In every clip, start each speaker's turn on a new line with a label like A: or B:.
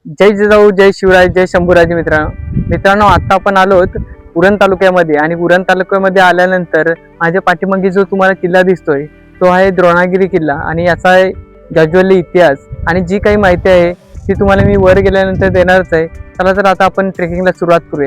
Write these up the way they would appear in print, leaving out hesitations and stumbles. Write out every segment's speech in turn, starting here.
A: जय जिजाऊ, जय शिवराय, जय शंभूराजे. मित्रांनो आता आपण आलोत उरण तालुक्यामध्ये. आणि उरण तालुक्यामध्ये आल्यानंतर माझ्या पाठीमागे जो तुम्हाला किल्ला दिसतोय तो आहे द्रोणागिरी किल्ला. आणि याचा गज्वली इतिहास आणि जी काही माहिती आहे ती तुम्हाला मी वर गेल्यानंतर देणारच आहे. चला तर आता आपण ट्रेकिंगला सुरुवात करूया.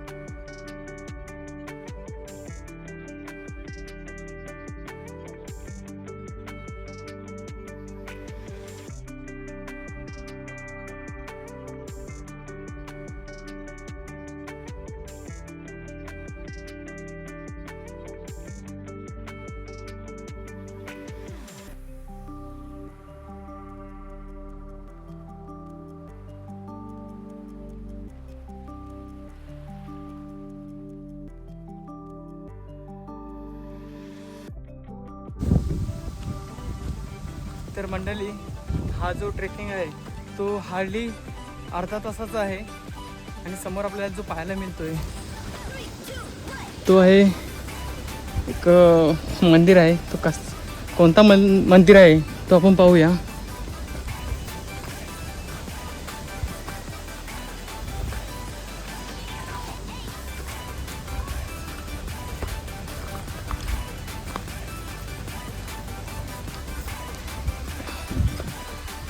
A: तर मंडळी, हा जो ट्रेकिंग आहे तो हार्डली अर्धा तासाचा आहे. आणि समोर आपल्याला जो पाहायला मिळतोय तो आहे एक मंदिर आहे. तो कोणता मंदिर आहे तो आपण पाहूया.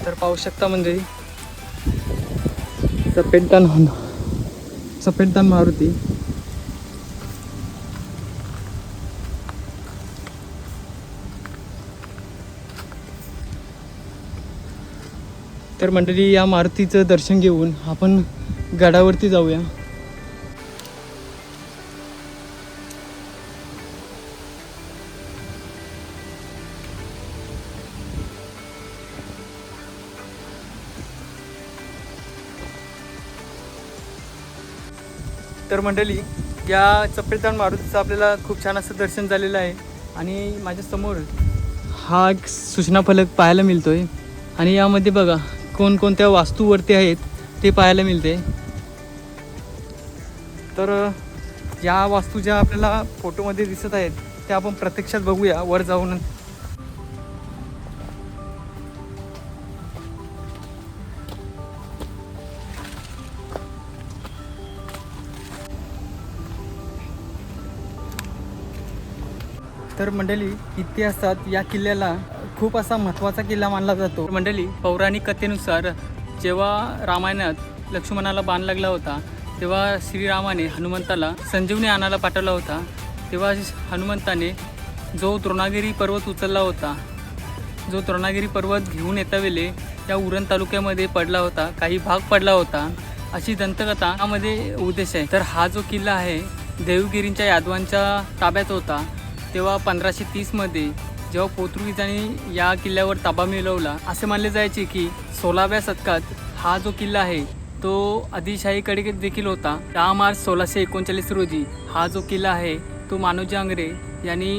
A: तर पाहू शकता म्हणजे सफेददान मारुती. तर मंडळी, या मारुतीचं दर्शन घेऊन आपण गडावरती जाऊया. तर मंडळी, या सफेददान मारुतीचं आपल्याला खूप छान असं दर्शन झालेलं आहे. आणि माझ्यासमोर हा एक सूचना फलक पाहायला मिळतोय. आणि यामध्ये बघा कोणकोणत्या वास्तूवरती आहेत ते पाहायला मिळते. तर या वास्तू ज्या आपल्याला फोटोमध्ये दिसत आहेत त्या आपण प्रत्यक्षात बघूया वर जाऊन. तर मंडळी, इतिहासात या किल्ल्याला खूप असा महत्त्वाचा किल्ला मानला जातो. मंडळी, पौराणिक कथेनुसार जेव्हा रामायणात लक्ष्मणाला बाण लागला होता तेव्हा श्रीरामाने हनुमंताला संजीवनी आणायला पाठवला होता. तेव्हा हनुमंताने जो द्रोणागिरी पर्वत उचलला होता, जो द्रोणागिरी पर्वत घेऊन येतावेळे या उरण तालुक्यामध्ये पडला होता, काही भाग पडला होता, अशी दंतकथा यामध्ये उद्देश आहे. तर हा जो किल्ला आहे देवगिरींच्या यादवांच्या ताब्यात होता. तेव्हा 1530मध्ये जेव्हा पोर्तुगीजांनी या किल्ल्यावर ताबा मिळवला, असे मानले जायचे की 16व्या शतकात हा जो किल्ला आहे तो आदिलशाहीकडे देखील होता. 10 मार्च 1639 रोजी हा जो किल्ला आहे तो मानोजी आंग्रे यांनी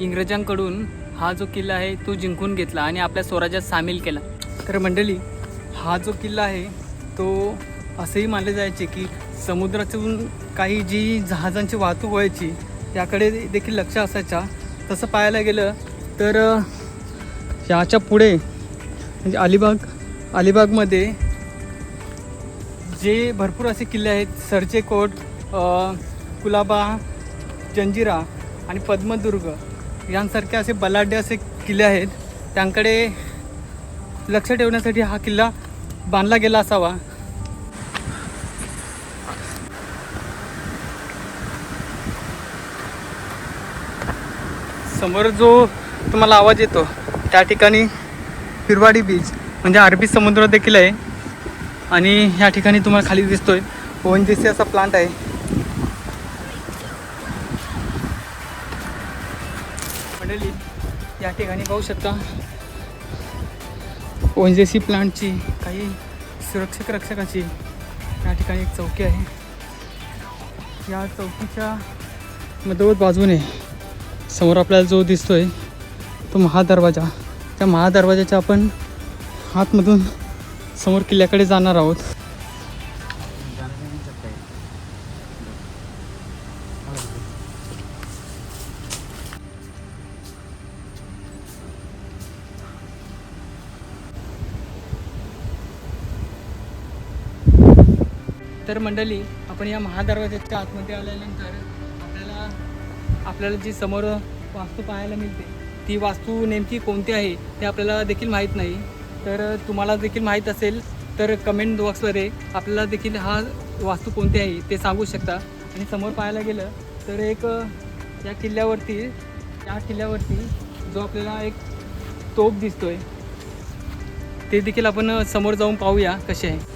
A: इंग्रजांकडून हा जो किल्ला आहे तो जिंकून घेतला आणि आपल्या स्वराज्यात सामील केला. तर मंडळी, हा जो किल्ला आहे तो असेही मानले जायचे की समुद्रातून काही जी जहाजांची वाहतूक व्हायची याकडे देखील लक्ष असायचा. तसं पाहायला गेलं तर याच्या पुढे म्हणजे अलिबागमध्ये जे भरपूर असे किल्ले आहेत, सरचेकोट, कुलाबा, जंजिरा आणि पद्मदुर्ग यांसारखे असे बलाढ्य असे किल्ले आहेत. त्यांकडे लक्ष ठेवण्यासाठी हा किल्ला बांधला गेला असावा. समोर जो तुम्हाला आवाज येतो त्या ठिकाणी फिरवाडी बीच म्हणजे अरबी समुद्र देखील आहे. आणि ह्या ठिकाणी तुम्हाला खाली दिसतोय ONGC असा प्लांट आहे. मंडळी, या ठिकाणी पाहू शकता ONGC प्लांटची काही रक्षकाची या ठिकाणी एक चौकी आहे. या चौकीच्या मधोमध बाजूने समोर आपल्याला जो दिसतोय तो महादरवाजा. त्या महादरवाजाच्या आपण आतमधून समोर किल्ल्याकडे जाणार आहोत. तर मंडळी, आपण या महादरवाजाच्या आतमध्ये आल्यानंतर आपल्याला जी समोर वास्तू पाहायला मिळते, ती वास्तू नेमकी कोणती आहे ते आपल्याला देखील माहीत नाही. तर तुम्हाला देखील माहीत असेल तर कमेंट बॉक्समध्ये आपल्याला देखील हा वास्तू कोणती आहे ते सांगू शकता. आणि समोर पाहायला गेलं तर एक या किल्ल्यावरती जो आपल्याला एक तोफ दिसतोय, ते देखील आपण समोर जाऊन पाहूया कसे आहे.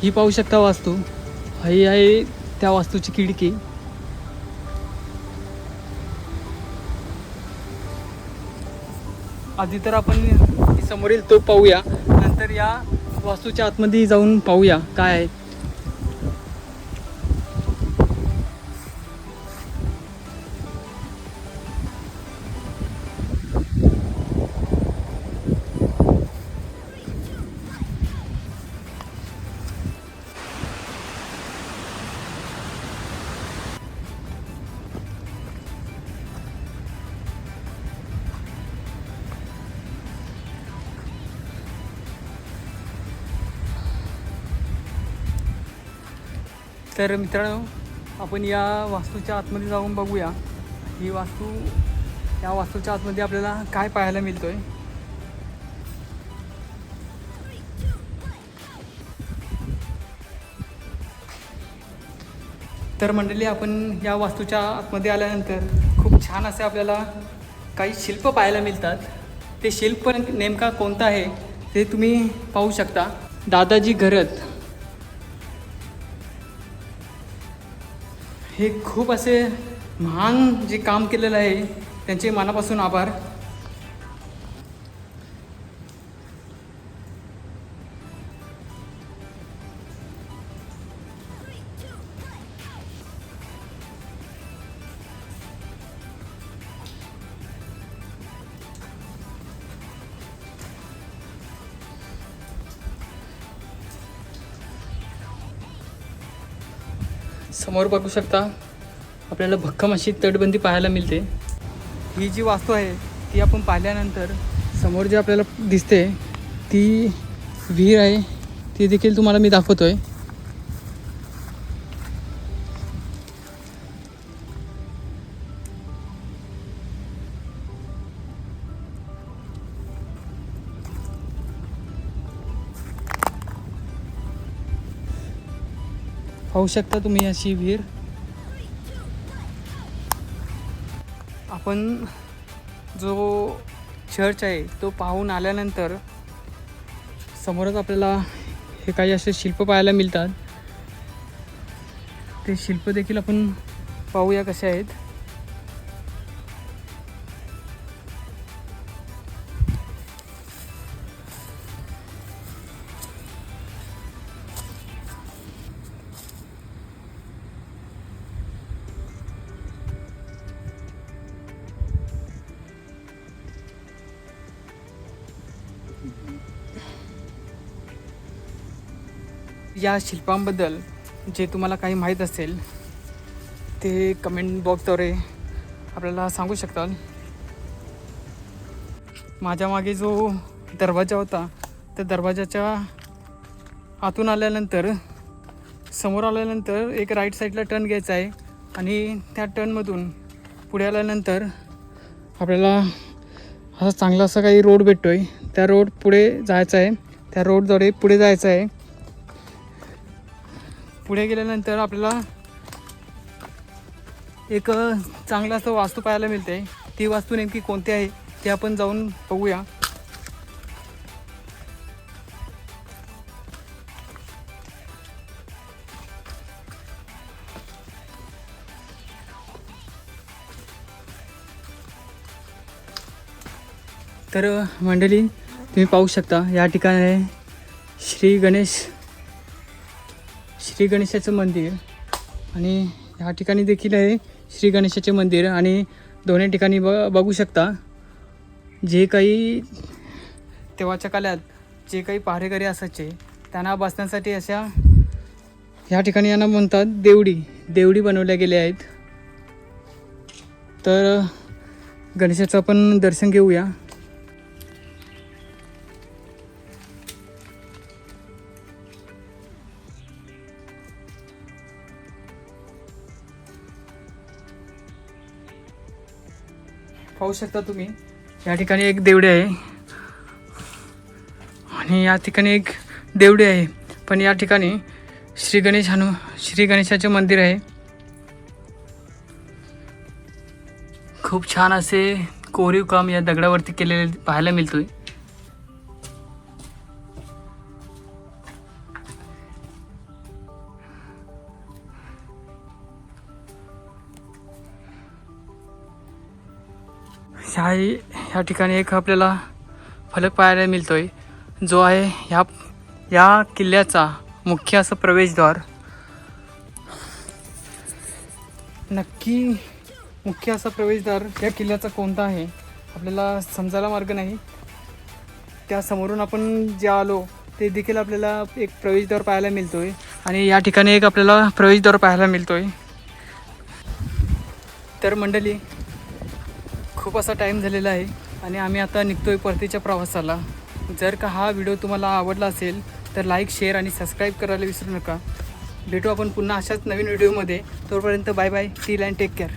A: ही पाहू शकता वास्तू, ही आहे त्या वास्तूची खिडकी. आधी तर आपण समोरील तोफ पाहूया, नंतर या वास्तूच्या आतमध्ये जाऊन पाहूया काय आहे. तर मित्रांनो, आपण या वास्तूच्या आतमध्ये जाऊन बघूया ही वास्तू. या वास्तूच्या आतमध्ये आपल्याला काय पाहायला मिळतोय. तर मंडळी, आपण या वास्तूच्या आतमध्ये आल्यानंतर खूप छान असे आपल्याला काही शिल्प पाहायला मिळतात. ते शिल्प नेमका कोणता आहे ते तुम्ही पाहू शकता. दादाजी घरत हे खूप असे महान जे काम केलेलं आहे, त्यांचे मनापासून आभार. समोर बघू शकता आपल्याला भक्कम अशी तटबंदी पाहायला मिळते. ही जी वास्तू आहे ती आपण पाहिल्यानंतर समोर जे आपल्याला दिसते ती विहीर आहे, ती देखील तुम्हाला मी दाखवतोय. पाहू शकता तुम्ही अशी विहीर. आपण जो चर्च आहे तो पाहून आल्यानंतर समोरच आपल्याला हे काही असे शिल्प पाहायला मिळतात. ते शिल्प देखील आपण पाहूया कसे आहेत. या शिल्पांबद्दल जे तुम्हाला काही माहीत असेल ते कमेंट बॉक्सद्वारे आपल्याला सांगू शकतात. माझ्या मागे जो दरवाजा होता त्या दरवाजाच्या आतून आल्यानंतर समोर आल्यानंतर एक राईट साईडला टर्न घ्यायचा आहे आणि त्या टर्नमधून पुढे आल्यानंतर आपल्याला असा चांगला असा काही रोड भेटतो आहे. त्या रोड पुढे जायचा आहे, त्या रोडद्वारे पुढे जायचं आहे. पुढे गेल्यानंतर आपल्याला एक चांगलं असं वास्तू पाहायला मिळते. ती वास्तू नेमकी कोणती आहे ते आपण जाऊन बघूया. तर मंडळी, तुम्ही पाहू शकता या ठिकाणी आहे श्री गणेशाचं मंदिर आणि ह्या ठिकाणी देखील आहे श्री गणेशाचे मंदिर. आणि दोन्ही ठिकाणी बघू शकता जे काही तेव्हाच्या काळात जे काही पहारेकरी असायचे त्यांना बसण्यासाठी अशा ह्या ठिकाणी यांना म्हणतात देवडी बनवल्या गेल्या आहेत. तर गणेशाचं आपण दर्शन घेऊया. पाहू शकता तुम्ही, या ठिकाणी एक देवडी आहे आणि या ठिकाणी एक देवडी आहे, पण या ठिकाणी श्री गणेशाचे मंदिर आहे. खूप छान असे कोरीव काम या दगडावरती केलेले पाहायला मिळतोय. ह्या ठिकाणी एक आपल्याला फलक पाहायला मिळतोय, जो आहे या किल्ल्याचा मुख्य असं प्रवेशद्वार. नक्की मुख्य असा प्रवेशद्वार या किल्ल्याचा कोणता आहे आपल्याला समजायला मार्ग नाही. त्या समोरून आपण जे आलो ते देखील आपल्याला एक प्रवेशद्वार पाहायला मिळतोय आणि या ठिकाणी एक आपल्याला प्रवेशद्वार पाहायला मिळतोय. तर मंडळी, खूप असा टाईम झालेला आहे आणि आम्ही आता निघतोय परतीच्या प्रवासाला. जर का हा व्हिडिओ तुम्हाला आवडला असेल तर लाईक, शेअर आणि सबस्क्राईब करायला विसरू नका. भेटू आपण पुन्हा अशाच नवीन व्हिडिओमध्ये. तोपर्यंत bye bye, till and take care.